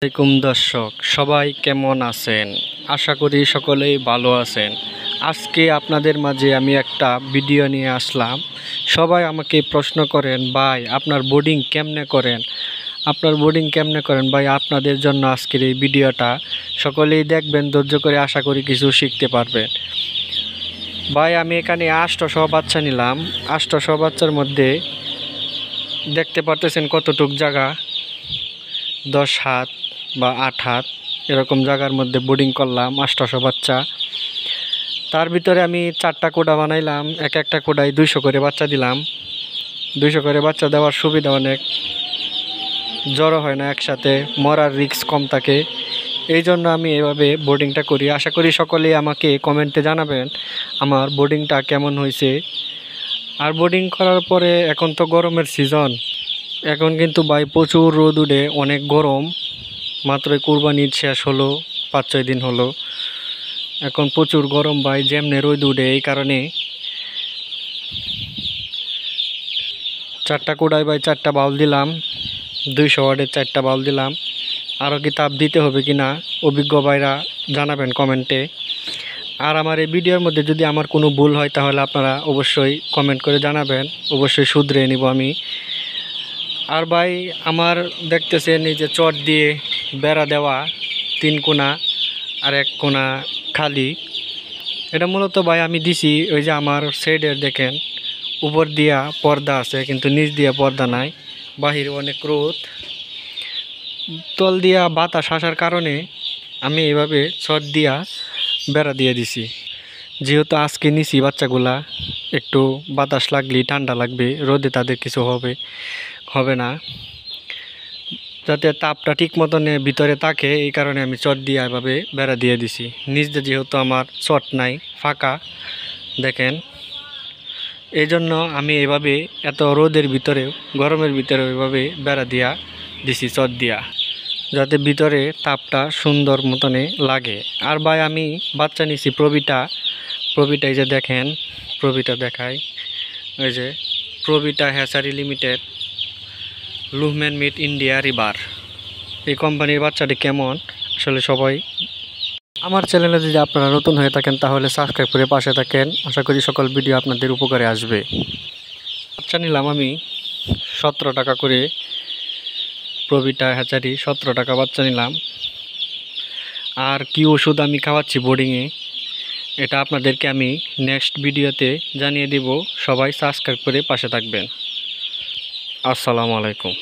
আসসালামাইকুম দর্শক, সবাই কেমন আছেন? আশা করি সকলেই ভালো আছেন। আজকে আপনাদের মাঝে আমি একটা ভিডিও নিয়ে আসলাম। সবাই আমাকে প্রশ্ন করেন, ভাই আপনার বোর্ডিং কেমনে করেন, ভাই আপনাদের জন্য আজকের এই ভিডিওটা সকলেই দেখবেন, ধৈর্য করে, আশা করি কিছু শিখতে পারবেন। ভাই আমি এখানে 800 বাচ্চা নিলাম। 800 বাচ্চার মধ্যে দেখতে পারতেছেন কতটুক জায়গা, 10 হাত বা 8 হাত এরকম জায়গার মধ্যে বোর্ডিং করলাম 800 বাচ্চা। তার ভিতরে আমি 4টা কোডা বানাইলাম, একটা কোডায় 200 করে বাচ্চা দিলাম। 200 করে বাচ্চা দেওয়ার সুবিধা, অনেক জড়ো হয় না একসাথে, মরার রিস্ক কম থাকে। এই জন্য আমি এভাবে বোর্ডিংটা করি। আশা করি সকলেই আমাকে কমেন্টে জানাবেন আমার বোর্ডিংটা কেমন হয়েছে। আর বোর্ডিং করার পরে এখন তো গরমের সিজন, এখন কিন্তু ভাই প্রচুর রোদ উঠে, অনেক গরম। মাত্রই কুরবানি ঈদ শেষ হলো, 5-6 দিন হলো। এখন প্রচুর গরম ভাই, যেমনে রোদ উঠে। এই কারণে 4টা কোড়ায় ভাই 4টা বাউল দিলাম, 200 ওয়াটের 4টা বাউল দিলাম। আরও কি তাপ দিতে হবে কি না অভিজ্ঞ ভাইরা জানাবেন কমেন্টে। আর আমার এই ভিডিওর মধ্যে যদি আমার কোনো ভুল হয় তাহলে আপনারা অবশ্যই কমেন্ট করে জানাবেন, অবশ্যই শুধরে নিব আমি। আর ভাই আমার দেখতেছেন এই যে চট দিয়ে বেড়া দেওয়া, 3 কোণা আর 1 কোণা খালি। এটা মূলত ভাই আমি দিছি ওই যে আমার সাইডের দেখেন উপর দিয়া পর্দা আছে, কিন্তু নিচ দিয়া পর্দা নাই। বাহিরে অনেক রোদ, তল দিয়া বাতাস আসার কারণে আমি এভাবে চট দিয়া বেড়া দিয়ে দিছি। যেহেতু আজকে নিছি বাচ্চাগুলা, একটু বাতাস লাগলেই ঠান্ডা লাগবে, রোদে তাদের কিছু হবে না, যাতে তাপটা ঠিক মতন ভিতরে থাকে। এই কারণে আমি চট দিয়ে এভাবে বেড়া দিয়ে দিছি। নিচ দিয়ে যেহেতু আমার চট নাই, ফাঁকা দেখেন, এই জন্য আমি এভাবে এত রোদের ভিতরেও, গরমের ভিতরেও এভাবে বেড়া দিয়া দিছি চট দিয়া, যাতে ভিতরে তাপটা সুন্দর মতনে লাগে। আর ভাই আমি বাচ্চা নিছি প্রবিটা এই যে দেখেন, প্রবিটা দেখাই, ওই যে প্রবিটা হ্যাচারি লিমিটেড, লুহম্যান মিট ইন্ডিয়া রিভার। এই কোম্পানির বাচ্চাটি কেমন আসলে সবাই, আমার চ্যানেলে যদি আপনারা নতুন হয়ে থাকেন তাহলে সাবস্ক্রাইব করে পাশে থাকেন। আশা করি সকল ভিডিও আপনাদের উপকারে আসবে। বাচ্চা নিলাম আমি 17 টাকা করে, প্রবিটা হ্যাচারি 17 টাকা বাচ্চা নিলাম। আর কি ওষুধ আমি খাওয়াচ্ছি বোর্ডিংয়ে, এটা আপনাদেরকে আমি নেক্সট ভিডিওতে জানিয়ে দেব। সবাই সাবস্ক্রাইব করে পাশে থাকবেন। আসসালামু আলাইকুম।